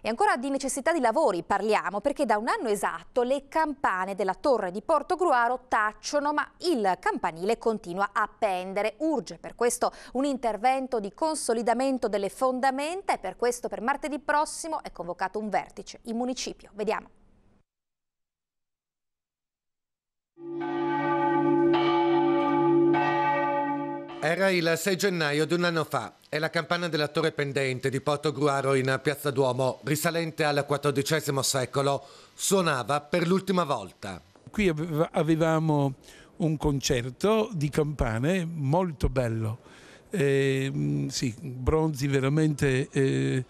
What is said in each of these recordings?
E ancora di necessità di lavori parliamo, perché da un anno esatto le campane della torre di Portogruaro tacciono, ma il campanile continua a pendere. Urge per questo un intervento di consolidamento delle fondamenta e per questo per martedì prossimo è convocato un vertice in municipio. Vediamo. Era il 6 gennaio di un anno fa e la campana della torre pendente di Portogruaro in Piazza Duomo, risalente al XIV secolo, suonava per l'ultima volta. Qui avevamo un concerto di campane molto bello, sì, bronzi veramente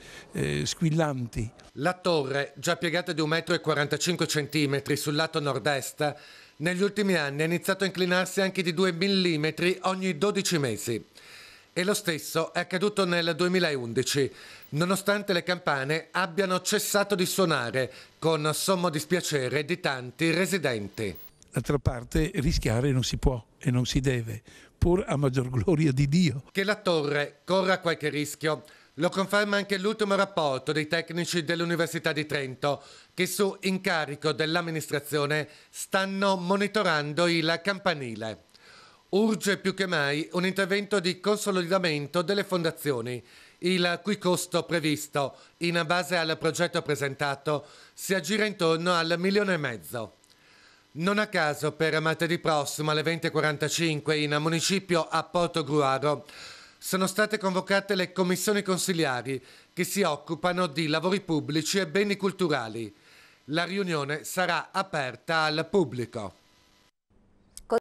squillanti. La torre, già piegata di 1,45 m sul lato nord-est, negli ultimi anni ha iniziato a inclinarsi anche di 2 mm ogni 12 mesi. E lo stesso è accaduto nel 2011, nonostante le campane abbiano cessato di suonare, con sommo dispiacere di tanti residenti. D'altra parte rischiare non si può e non si deve, pur a maggior gloria di Dio. Che la torre corra qualche rischio lo conferma anche l'ultimo rapporto dei tecnici dell'Università di Trento, che su incarico dell'amministrazione stanno monitorando il campanile. Urge più che mai un intervento di consolidamento delle fondazioni, il cui costo previsto, in base al progetto presentato, si aggira intorno al 1,5 milioni. Non a caso per martedì prossimo alle 20:45 in municipio a Portogruaro sono state convocate le commissioni consiliari che si occupano di lavori pubblici e beni culturali. La riunione sarà aperta al pubblico.